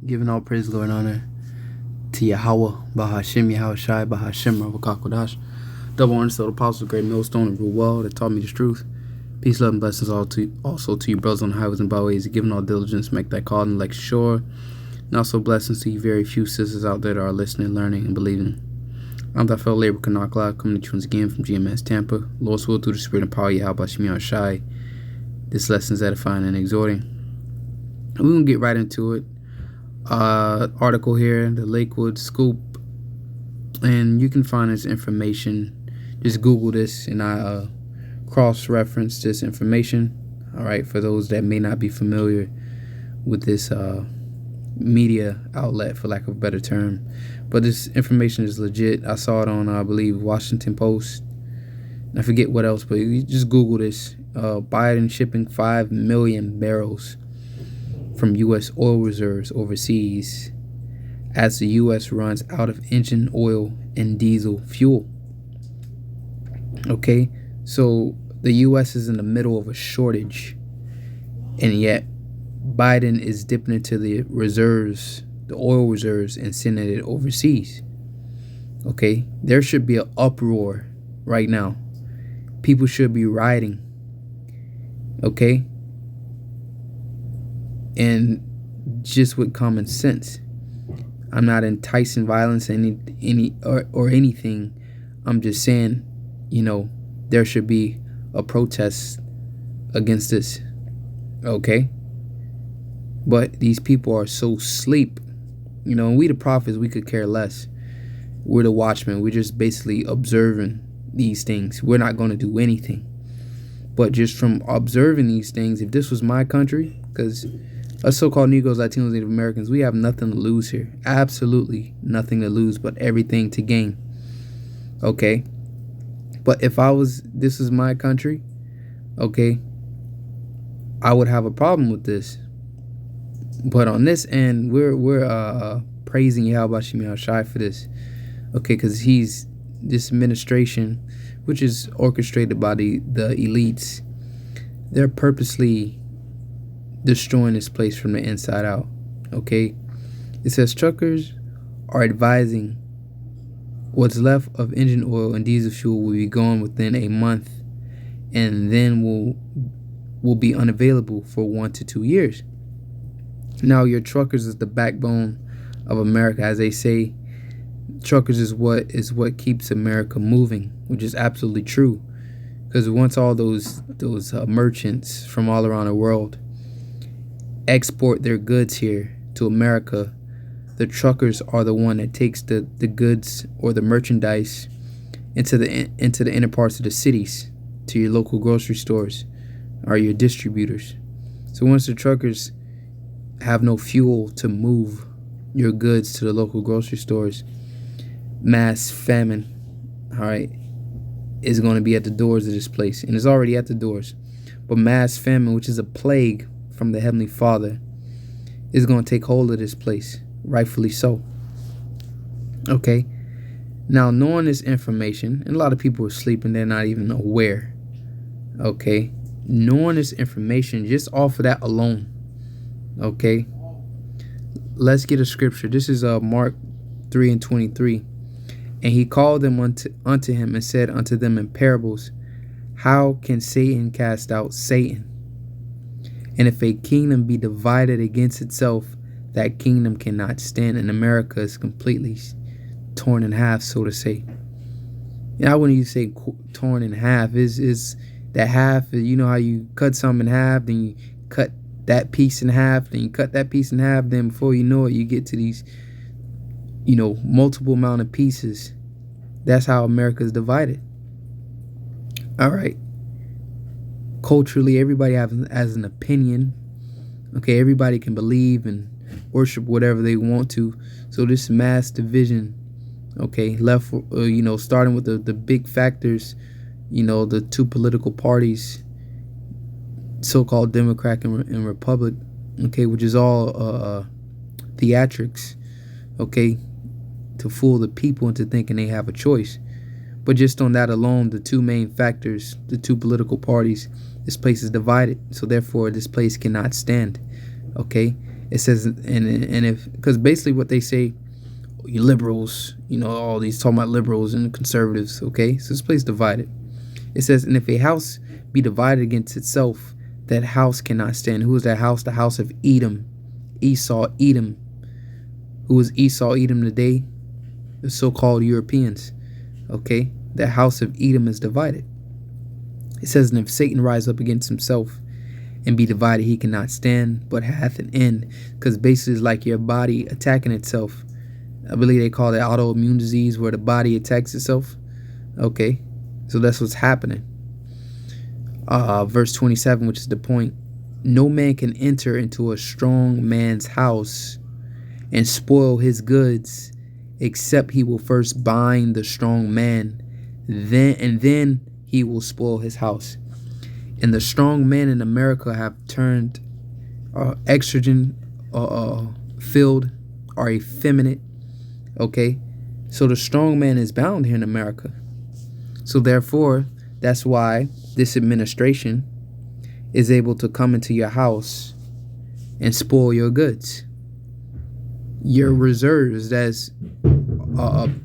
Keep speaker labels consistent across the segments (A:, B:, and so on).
A: Giving all praise, glory, and honor to Yahweh, Bahashim, Yahweh Shai, Bahashim, Rabakakodash. Double honor to the apostles, great millstone, and rule well that taught me this truth. Peace, love, and blessings also to you, brothers on the highways and byways, giving all diligence, make that call and like sure. And also blessings to you, very few sisters out there that are listening, learning, and believing. I'm thy fellow labor Kanakla, coming to you once again from GMS Tampa. Lord's will through the spirit and power, Yahweh, Bahashim, Yahweh Shai. This lesson is edifying and exhorting. And we're going to get right into it. Article here, the Lakewood Scoop, and you can find this information. Just Google this, and I cross-reference this information. All right, for those that may not be familiar with this media outlet, for lack of a better term, but this information is legit. I saw it on, I believe, Washington Post. I forget what else, but you just Google this. Biden shipping 5 million barrels from U.S. oil reserves overseas as the U.S. runs out of engine oil and diesel fuel. Okay, so the U.S. is in the middle of a shortage, and yet Biden is dipping into the reserves, the oil reserves, and sending it overseas. Okay, there should be an uproar right now. People should be rioting. Okay, and just with common sense. I'm not enticing violence or anything. I'm just saying, there should be a protest against this. Okay? But these people are so asleep. And we the prophets, we could care less. We're the watchmen. We're just basically observing these things. We're not going to do anything. But just from observing these things, if this was my country, because us so-called Negroes, Latinos, Native Americans, we have nothing to lose here. Absolutely nothing to lose, but everything to gain. Okay? But if this is my country, okay, I would have a problem with this. But on this end, we're praising Yahweh Shai Shai for this. Okay, because this administration, which is orchestrated by the elites, they're purposely destroying this place from the inside out. Okay, it says truckers are advising what's left of engine oil and diesel fuel will be gone within a month, and then will be unavailable for 1 to 2 years. Now, your truckers is the backbone of America, as they say. Truckers is what keeps America moving, which is absolutely true. Because once all those merchants from all around the world export their goods here to America, the truckers are the one that takes the goods or the merchandise into the inner parts of the cities, to your local grocery stores or your distributors. So once the truckers have no fuel to move your goods to the local grocery stores, mass famine, all right, is going to be at the doors of this place, and it's already at the doors. But mass famine, which is a plague from the Heavenly Father, is going to take hold of this place, rightfully so. Okay, now knowing this information, and a lot of people are sleeping, they're not even aware. Okay, knowing this information, just off of that alone. Okay, let's get a scripture. This is Mark 3:23. And he called them unto him and said unto them in parables, how can Satan cast out Satan? And if a kingdom be divided against itself, that kingdom cannot stand. And America is completely torn in half, so to say. And I wouldn't even say torn in half. Is that half, you know how you cut something in half, then you cut that piece in half, then you cut that piece in half, then before you know it, you get to these multiple amount of pieces. That's how America is divided. All right. Culturally, everybody has an opinion. Okay, everybody can believe and worship whatever they want to. So this mass division, okay, left, starting with the big factors, the two political parties, so-called Democrat and Republic, okay, which is all theatrics, okay, to fool the people into thinking they have a choice. But just on that alone, the two main factors, the two political parties, this place is divided. So therefore, this place cannot stand. Okay? It says, and if, because basically what they say, you liberals, all these talking about liberals and conservatives, okay? So this place divided. It says, and if a house be divided against itself, that house cannot stand. Who is that house? The house of Edom. Esau, Edom. Who is Esau, Edom today? The so-called Europeans, okay? The house of Edom is divided. It says, and if Satan rise up against himself and be divided, he cannot stand, but hath an end. Because basically it's like your body attacking itself. I believe they call it autoimmune disease, where the body attacks itself. Okay, so that's what's happening. Verse 27, which is the point. No man can enter into a strong man's house and spoil his goods, except he will first bind the strong man, then he will spoil his house. And the strong men in America have turned estrogen filled, are effeminate. Okay, so the strong man is bound here in America. So therefore, that's why this administration is able to come into your house and spoil your goods, your reserves. That's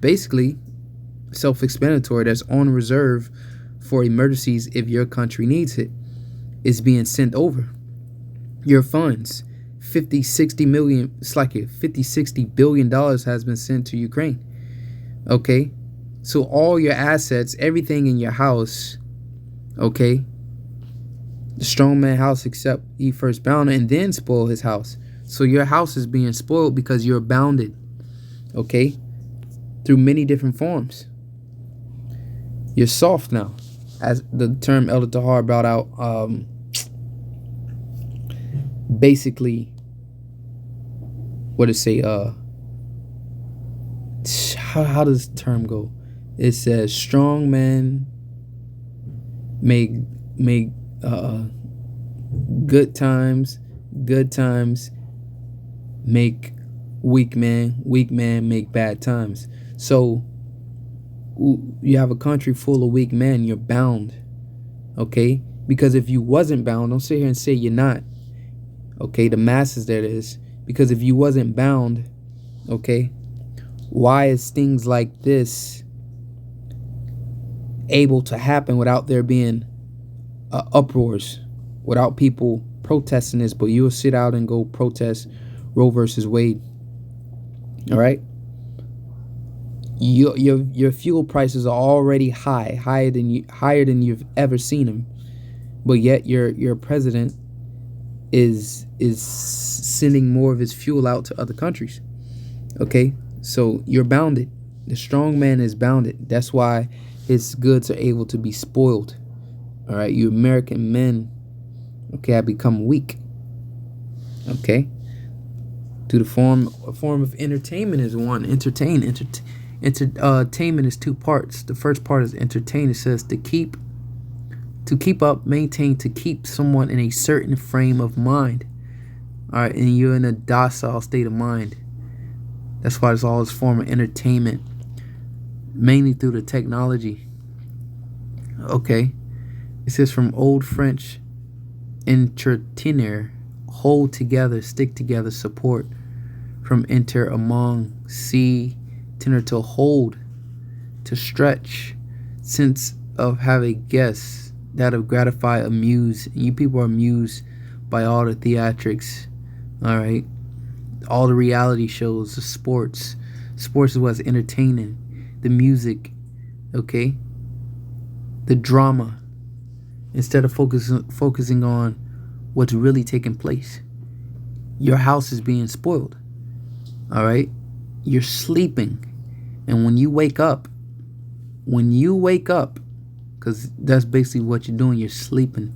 A: basically self-explanatory. That's on reserve for emergencies if your country needs it. Is being sent over. Your funds, 50-60 million, it's like $50-60 billion has been sent to Ukraine. Okay, so all your assets, everything in your house, okay, the strong man house, except he first bound and then spoil his house. So your house is being spoiled because you're bounded, okay, through many different forms. You're soft now, as the term Elder Tahar brought out. Basically, what does it say? How does the term go? It says strong men make good times make weak men make bad times. So you have a country full of weak men, you're bound, okay? Because if you wasn't bound, don't sit here and say you're not, okay? The masses, that is. Because if you wasn't bound, okay, why is things like this able to happen without there being uproars, without people protesting this? But you'll sit out and go protest Roe versus Wade. All right, your fuel prices are already higher than you've ever seen them, but yet your president is sending more of his fuel out to other countries. Okay, so you're bounded. The strong man is bounded. That's why his goods are able to be spoiled. All right, you American men, okay, have become weak. Okay, to the form of entertainment is one. Entertainment is two parts. The first part is entertain. It says to keep up, maintain, to keep someone in a certain frame of mind. All right, and you're in a docile state of mind. That's why it's all this form of entertainment, mainly through the technology. Okay, it says from Old French, entretenir, hold together, stick together, support. From enter, among, see, tenor, to hold, to stretch, sense of have a guess, that of gratify, amuse. And you people are amused by all the theatrics, all right, all the reality shows, the sports is what's entertaining, the music, okay, the drama, instead of focusing on what's really taking place. Your house is being spoiled. All right, you're sleeping, and when you wake up, because that's basically what you're doing. You're sleeping.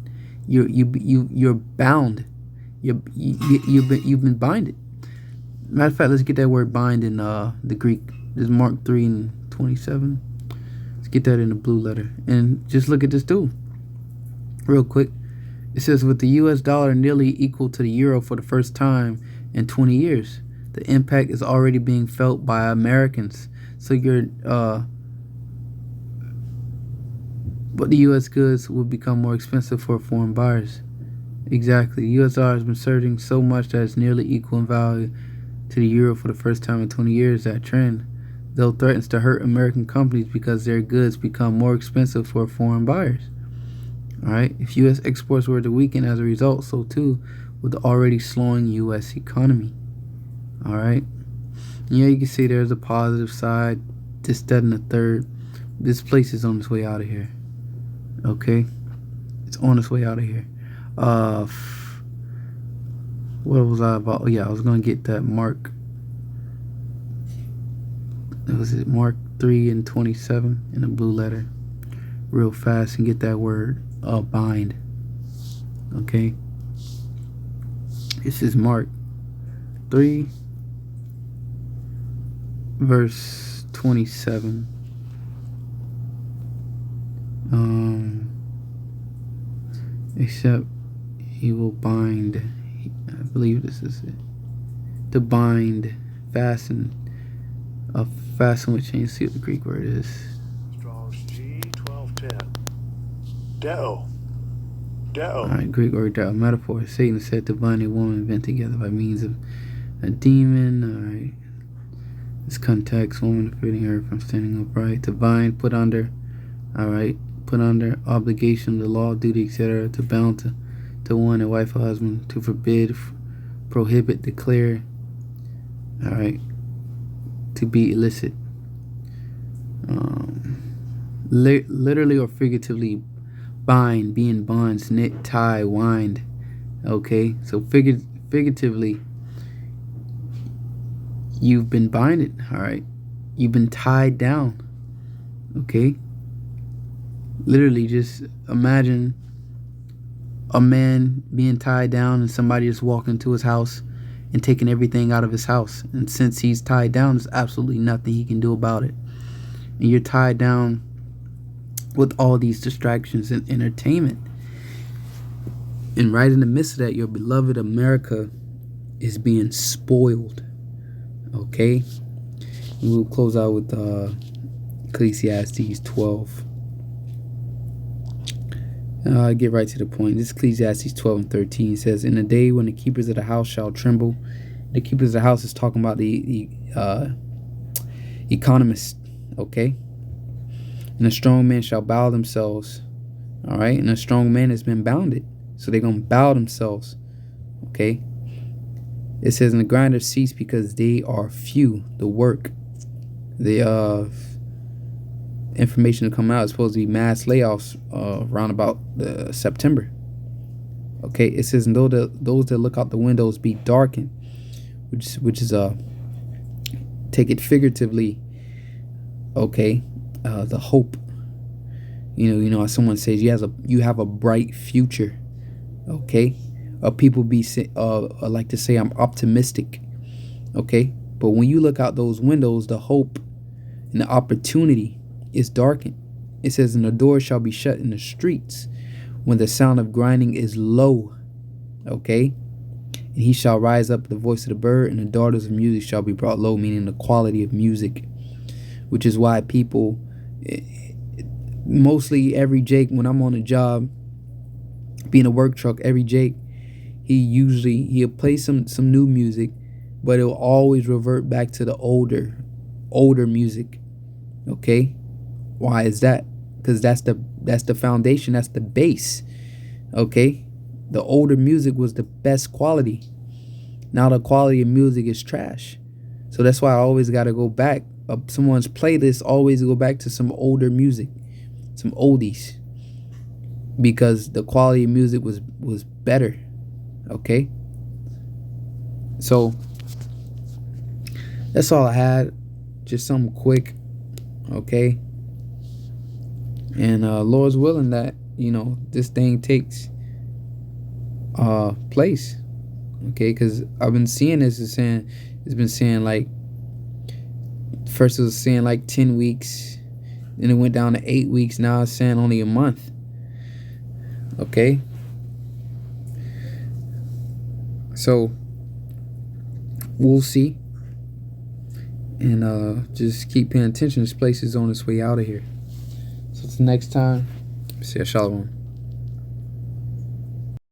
A: You're bound. You've been binded. Matter of fact, let's get that word bind in the Greek. This is Mark 3:27. Let's get that in the blue letter, and just look at this too, real quick. It says with the U.S. dollar nearly equal to the euro for the first time in 20 years. The impact is already being felt by Americans. So but the U.S. goods will become more expensive for foreign buyers. Exactly. The US dollar has been surging so much that it's nearly equal in value to the euro for the first time in 20 years. That trend, though, threatens to hurt American companies because their goods become more expensive for foreign buyers. All right. If U.S. exports were to weaken as a result, so too with the already slowing U.S. economy. All right. Yeah, you can see there's a positive side. This, that, and the third. This place is on its way out of here. Okay. It's on its way out of here. Uh, what was I about? Oh, yeah, I was gonna get that Mark. Was it Mark 3:27 in a blue letter, real fast, and get that word bind. Okay. This is Mark 3 verse 27. Except he will bind. I believe this is it. To bind, fasten, fasten with chains. See what the Greek word is.
B: Strong's G1210. Deo.
A: All right, Greek word deo. Metaphor. Satan is said to bind a woman bent together by means of a demon. All right. This context, woman forbidding her from standing upright. To bind, put under. All right. Put under obligation, the law, duty, etc. To bound to one, a wife or husband. To forbid, prohibit, declare. All right. To be illicit. Literally or figuratively, bind, be in bonds, knit, tie, wind. Okay. So figuratively, you've been binded. All right. You've been tied down. Okay. Literally, just imagine a man being tied down and somebody just walking into his house and taking everything out of his house. And since he's tied down, there's absolutely nothing he can do about it. And you're tied down with all these distractions and entertainment. And right in the midst of that, your beloved America is being spoiled. Okay? And we'll close out with Ecclesiastes 12. Get right to the point. This Ecclesiastes 12:13 says, "In the day when the keepers of the house shall tremble," the keepers of the house is talking about the economists, okay? "And a strong man shall bow themselves," all right? And a strong man has been bounded, so they're gonna bow themselves, okay? It says, "And the grinders cease because they are few." The work, the information to come out is supposed to be mass layoffs around about September. Okay, it says, "And those that look out the windows be darkened," which is take it figuratively. Okay, the hope. You know, as someone says, you have a bright future. Okay, people like to say I'm optimistic. Okay, but when you look out those windows, the hope and the opportunity is darkened. It says, "And the door shall be shut in the streets when the sound of grinding is low." Okay? "And he shall rise up the voice of the bird, and the daughters of music shall be brought low," meaning the quality of music. Which is why people, mostly every Jake, when I'm on a job, being a work truck, every Jake, he'll play some new music, but it'll always revert back to the older music. Okay? Why is that? Because that's the foundation, that's the base. Okay? The older music was the best quality. Now the quality of music is trash. So that's why I always got to go back. Someone's playlist always go back to some older music, some oldies, because the quality of music was better. Okay? So that's all I had. Just something quick. Okay? And Lord's willing that, this thing takes place. Okay, because I've been seeing this. It's been saying like, first it was saying like 10 weeks, then it went down to 8 weeks. Now it's saying only a month. Okay, so we'll see. And just keep paying attention. This place is on its way out of here. So till next time, see ya, shalom.